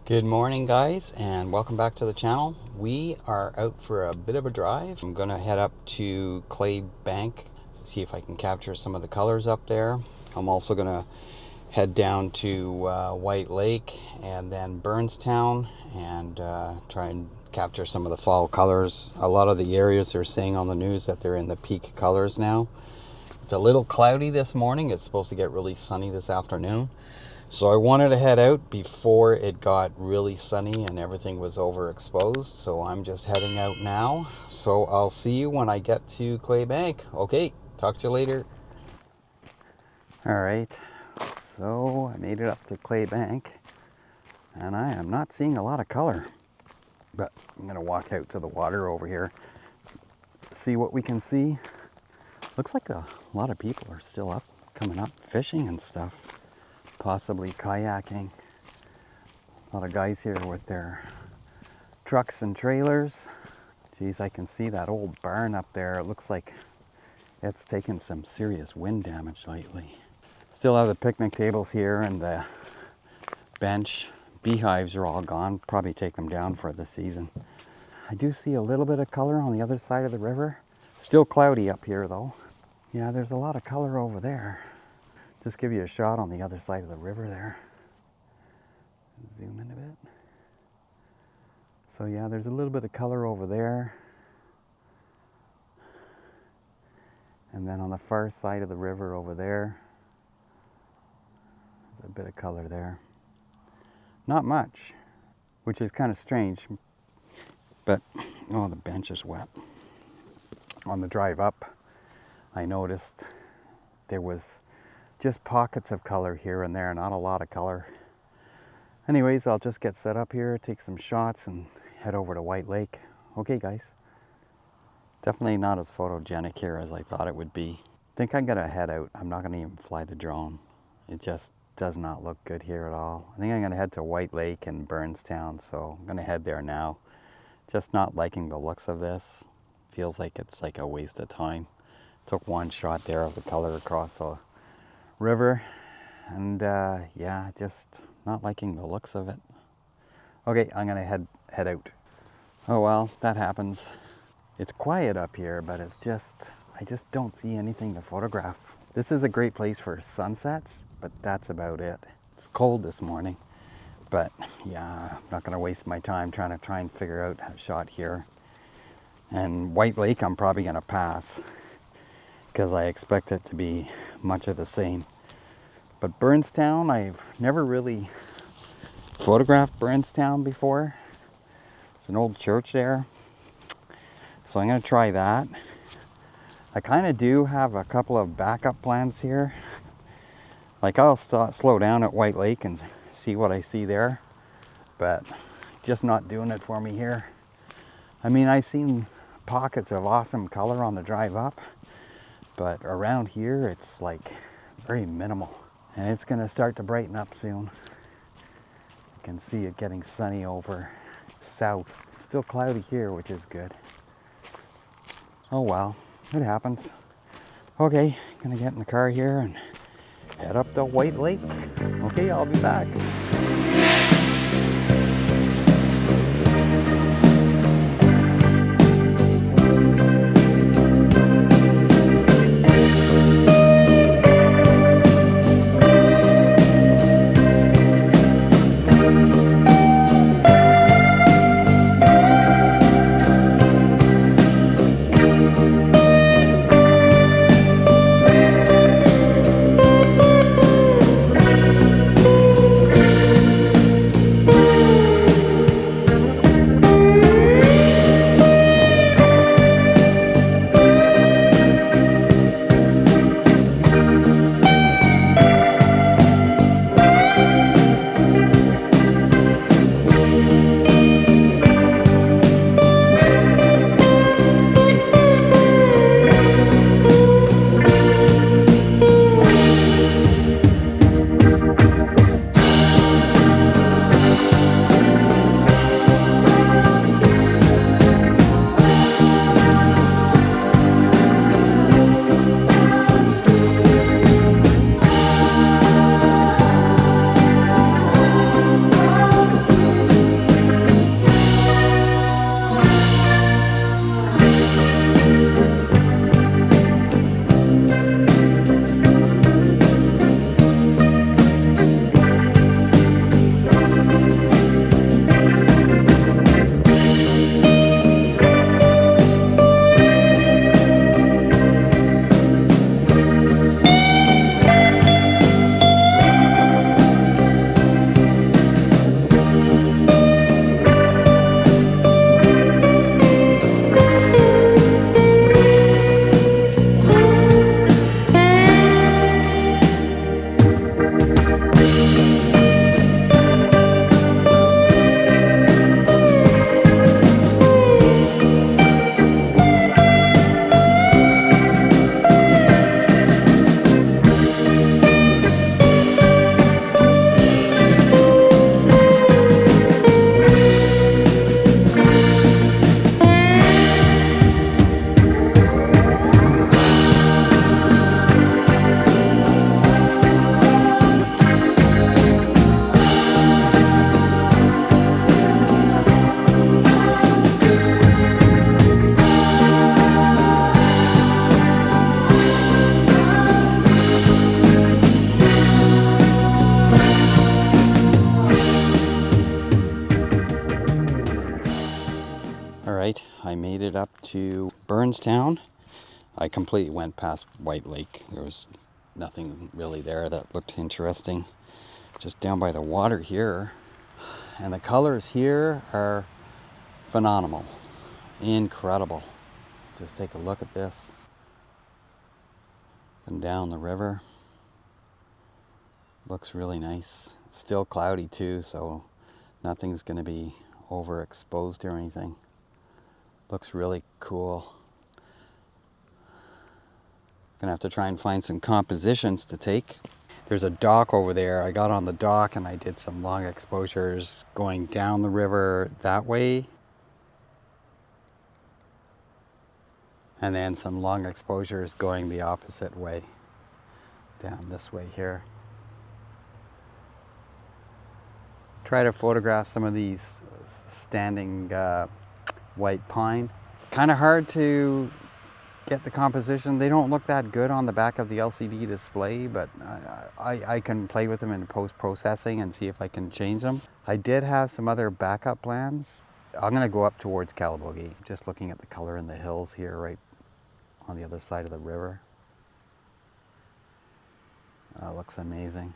Good morning, guys, and welcome back to the channel. We are out for a bit of a drive. I'm gonna head up to Clay Bank, see if I can capture some of the colors up there. I'm also gonna head down to White Lake and then Burnstown and try and capture some of the fall colors. A lot of the areas they're saying on the news that they're in the peak colors now. It's a little cloudy this morning. It's supposed to get really sunny this afternoon. So I wanted to head out before it got really sunny and everything was overexposed. So I'm just heading out now. So I'll see you when I get to Clay Bank. Okay, talk to you later. All right, so I made it up to Clay Bank and I am not seeing a lot of color. But I'm gonna walk out to the water over here, see what we can see. Looks like a lot of people are still up, coming up, fishing and stuff. Possibly kayaking. A lot of guys here with their trucks and trailers. Geez, I can see that old barn up there. It looks like it's taken some serious wind damage lately. Still have the picnic tables here and the bench. Beehives are all gone. Probably take them down for the season. I do see a little bit of color on the other side of the river. Still cloudy up here though. Yeah, there's a lot of color over there. Just give you a shot on the other side of the river there. Zoom in a bit. So yeah, there's a little bit of color over there. And then on the far side of the river over there, there's a bit of color there. Not much, which is kind of strange. But, oh, the bench is wet. On the drive up, I noticed there was just pockets of color here and there, not a lot of color. Anyways, I'll just get set up here, take some shots, and head over to White Lake. Okay, guys. Definitely not as photogenic here as I thought it would be. I think I'm gonna head out. I'm not gonna even fly the drone. It just does not look good here at all. I think I'm gonna head to White Lake and Burnstown, so I'm gonna head there now. Just not liking the looks of this. Feels like it's like a waste of time. Took one shot there of the color across the river, and yeah, just not liking the looks of it. Okay, I'm gonna head out. Oh well, that happens. It's quiet up here, but it's just, I just don't see anything to photograph. This is a great place for sunsets, but that's about it. It's cold this morning, but yeah, I'm not gonna waste my time trying to figure out a shot here. And White Lake, I'm probably gonna pass, because I expect it to be much of the same. But Burnstown, I've never really photographed Burnstown before. There's an old church there, so I'm gonna try that. I kind of do have a couple of backup plans here. Like I'll slow down at White Lake and see what I see there, but just not doing it for me here. I mean, I've seen pockets of awesome color on the drive up, but around here it's like very minimal, and it's gonna start to brighten up soon. You can see it getting sunny over south. It's still cloudy here, which is good. Oh well, it happens. Okay, gonna get in the car here and head up to White Lake. Okay, I'll be back. up to Burnstown. I completely went past White Lake. There was nothing really there that looked interesting. Just down by the water here. And the colors here are phenomenal. Incredible. Just take a look at this. And down the river. Looks really nice. It's still cloudy too, so nothing's going to be overexposed or anything. Looks really cool. Gonna have to try and find some compositions to take. There's a dock over there. I got on the dock and I did some long exposures going down the river that way. And then some long exposures going the opposite way, down this way here. Try to photograph some of these standing white pine. Kind of hard to get the composition. They don't look that good on the back of the LCD display, but I can play with them in post-processing and see if I can change them. I did have some other backup plans. I'm gonna go up towards Calabogie, just looking at the color in the hills here right on the other side of the river. Looks amazing.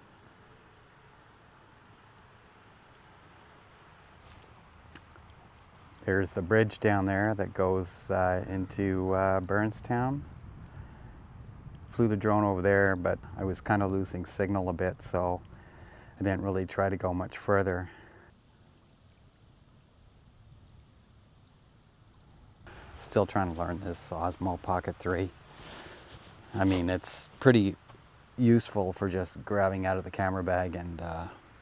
There's the bridge down there that goes into Burnstown. Flew the drone over there, but I was kind of losing signal a bit, so I didn't really try to go much further. Still trying to learn this Osmo Pocket 3. I mean, it's pretty useful for just grabbing out of the camera bag and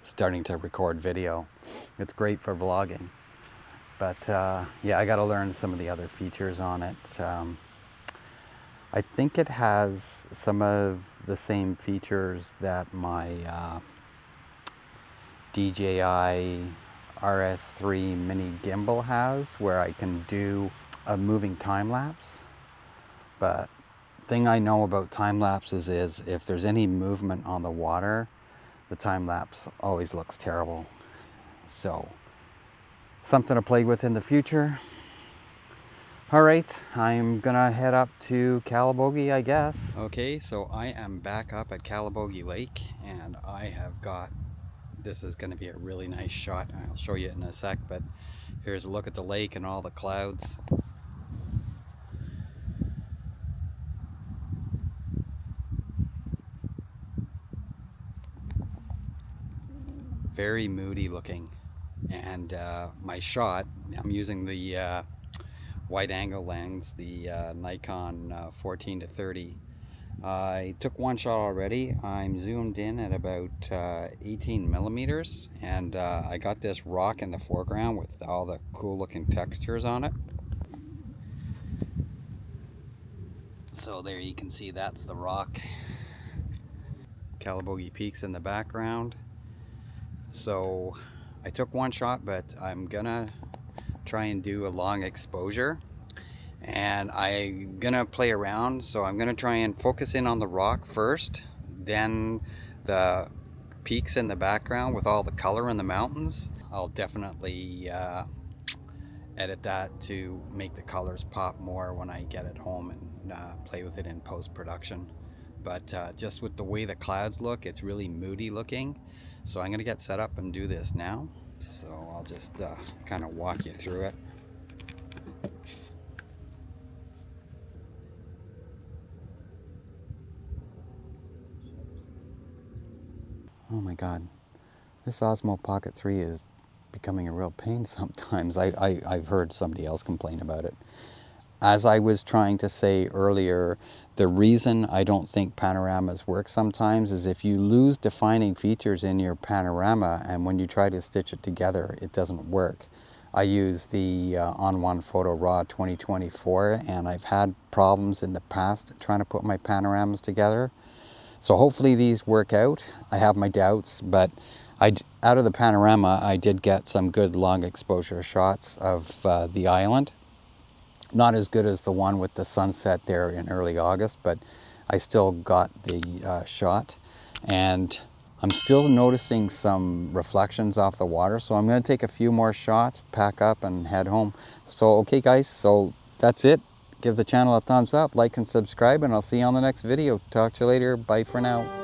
starting to record video. It's great for vlogging. But yeah, I got to learn some of the other features on it. I think it has some of the same features that my DJI RS3 mini gimbal has, where I can do a moving time lapse. But thing I know about time lapses is if there's any movement on the water, the time lapse always looks terrible. So something to play with in the future. All right, I'm gonna head up to Calabogie, I guess. Okay, so I am back up at Calabogie Lake, and I have got, this is gonna be a really nice shot. I'll show you in a sec, but here's a look at the lake and all the clouds. Very moody looking. And my shot, I'm using the wide angle lens, the Nikon 14 to 30. I took one shot already. I'm zoomed in at about 18 millimeters, and I got this rock in the foreground with all the cool looking textures on it. So there you can see that's the rock. Calabogie Peaks in the background. So I took one shot, but I'm gonna try and do a long exposure, and I'm gonna play around. So I'm gonna try and focus in on the rock first, then the peaks in the background with all the color in the mountains. I'll definitely edit that to make the colors pop more when I get it home and play with it in post-production. But just with the way the clouds look, it's really moody looking. So I'm gonna get set up and do this now. So I'll just kind of walk you through it. Oh my God, this Osmo Pocket 3 is becoming a real pain sometimes. I've heard somebody else complain about it. As I was trying to say earlier, the reason I don't think panoramas work sometimes is if you lose defining features in your panorama, and when you try to stitch it together, it doesn't work. I use the On1 Photo Raw 2024, and I've had problems in the past trying to put my panoramas together. So hopefully these work out. I have my doubts, but out of the panorama, I did get some good long exposure shots of the island. Not as good as the one with the sunset there in early August, but I still got the shot. And I'm still noticing some reflections off the water, so I'm going to take a few more shots, pack up, and head home. So, okay guys, so that's it. Give the channel a thumbs up, like and subscribe, and I'll see you on the next video. Talk to you later. Bye for now.